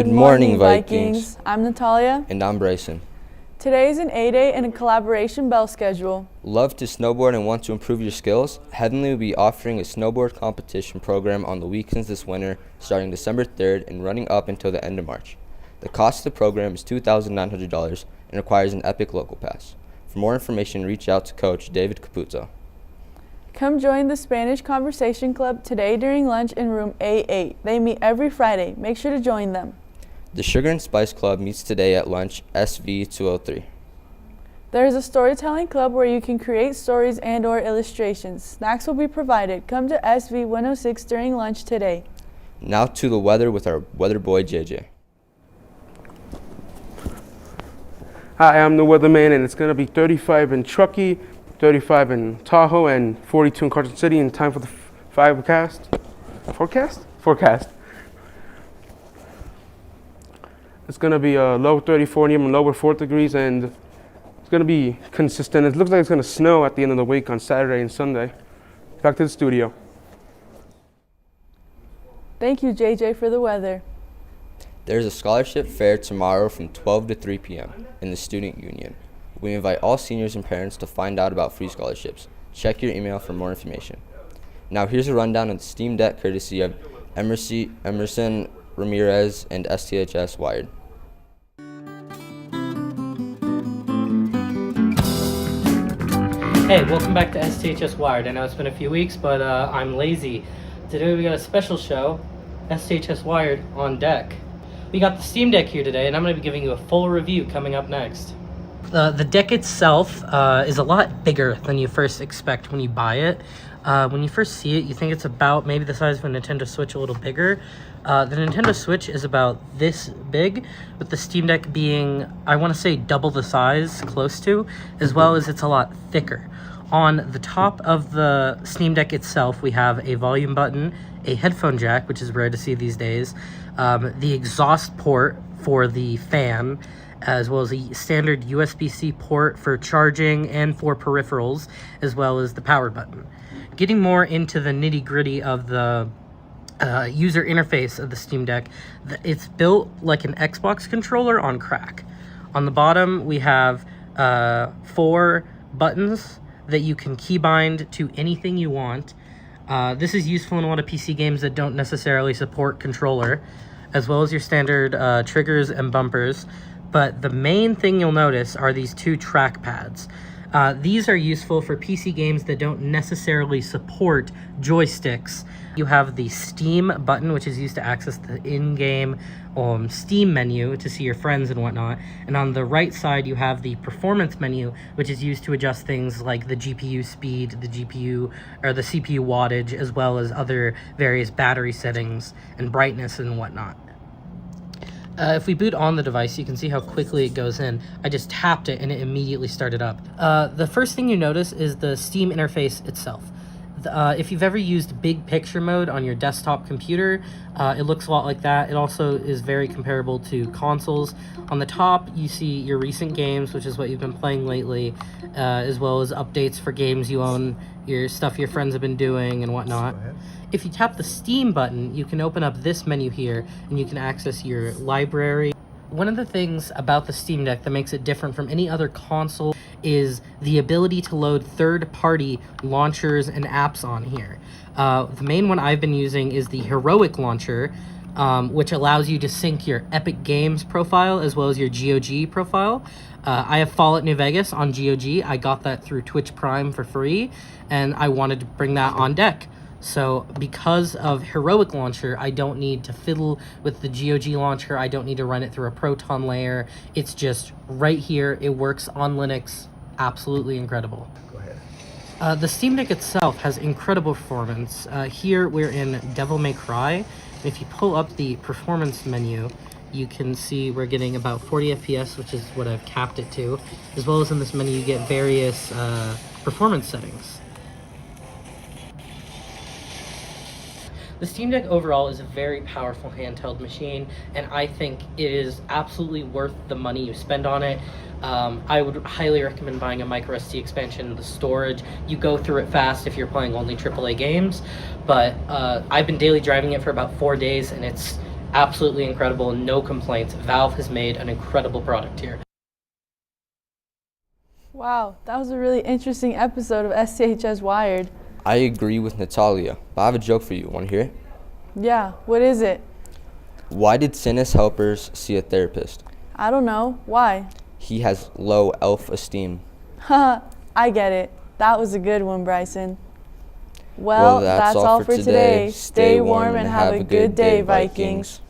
Good morning, Vikings. I'm Natalia. And I'm Bryson. Today is an A-Day and a collaboration bell schedule. Love to snowboard and want to improve your skills? Heavenly will be offering a snowboard competition program on the weekends this winter, starting December 3rd and running up until the end of March. The cost of the program is $2,900 and requires an Epic Local Pass. For more information, reach out to Coach David Capuzzo. Come join the Spanish Conversation Club today during lunch in room A8. They meet every Friday. Make sure to join them. The Sugar and Spice Club meets today at lunch, SV 203. There is a storytelling club where you can create stories and/or illustrations. Snacks will be provided. Come to SV 106 during lunch today. Now to the weather with our weather boy, JJ. Hi, I'm the weatherman, and it's going to be 35 in Truckee, 35 in Tahoe, and 42 in Carson City. And time for the forecast. It's going to be a low 34 and even lower 4 degrees, and it's going to be consistent. It looks like it's going to snow at the end of the week on Saturday and Sunday. Back to the studio. Thank you, JJ, for the weather. There's a scholarship fair tomorrow from 12 to 3 p.m. in the Student Union. We invite all seniors and parents to find out about free scholarships. Check your email for more information. Now here's a rundown of the Steam Deck courtesy of Emerson Ramirez and Sths Wired. Hey, welcome back to Sths Wired. I know it's been a few weeks, but I'm lazy. Today we got a special show, Sths Wired on deck. We got the Steam Deck here today, and I'm going to be giving you a full review coming up next. The deck itself is a lot bigger than you first expect when you buy it. When you first see it, you think it's about maybe the size of a Nintendo Switch, a little bigger. The Nintendo Switch is about this big, with the Steam Deck being, I want to say, double the size, close to, as well as it's a lot thicker. On the top of the Steam Deck itself, we have a volume button, a headphone jack, which is rare to see these days, the exhaust port for the fan, as well as a standard USB-C port for charging and for peripherals, as well as the power button. Getting more into the nitty-gritty of the user interface of the Steam Deck, it's built like an Xbox controller on crack. On the bottom, we have 4 buttons that you can keybind to anything you want. This is useful in a lot of PC games that don't necessarily support controller, as well as your standard triggers and bumpers. But the main thing you'll notice are these 2 trackpads. These are useful for PC games that don't necessarily support joysticks. You have the Steam button, which is used to access the in-game Steam menu to see your friends and whatnot. And on the right side, you have the performance menu, which is used to adjust things like the GPU speed, the CPU or the CPU wattage, as well as other various battery settings and brightness and whatnot. If we boot on the device, you can see how quickly it goes in. I just tapped it and it immediately started up. The first thing you notice is the Steam interface itself. If you've ever used big picture mode on your desktop computer, it looks a lot like that. It also is very comparable to consoles. On the top, you see your recent games, which is what you've been playing lately, as well as updates for games you own, your stuff your friends have been doing and whatnot. If you tap the Steam button, you can open up this menu here, and you can access your library. One of the things about the Steam Deck that makes it different from any other console is the ability to load third-party launchers and apps on here. The main one I've been using is the Heroic Launcher, which allows you to sync your Epic Games profile as well as your GOG profile. I have Fallout New Vegas on GOG. I got that through Twitch Prime for free, and I wanted to bring that on deck. So because of Heroic Launcher, I don't need to fiddle with the GOG launcher. I don't need to run it through a Proton layer. It's just right here. It works on Linux. Absolutely incredible. Go ahead. The Steam Deck itself has incredible performance. Here we're in Devil May Cry. If you pull up the performance menu, you can see we're getting about 40 FPS, which is what I've capped it to. As well as in this menu, you get various performance settings. The Steam Deck overall is a very powerful handheld machine, and I think it is absolutely worth the money you spend on it. I would highly recommend buying a microSD expansion. The storage, you go through it fast if you're playing only AAA games, but I've been daily driving it for about 4 days, and it's absolutely incredible, no complaints. Valve has made an incredible product here. Wow, that was a really interesting episode of STHS Wired. I agree with Natalia, but I have a joke for you. Want to hear it? Yeah, what is it? Why did Sinus helpers see a therapist? I don't know. Why? He has low elf-esteem. Haha, I get it. That was a good one, Bryson. Well, that's all for today. Stay warm and have a good day, Vikings.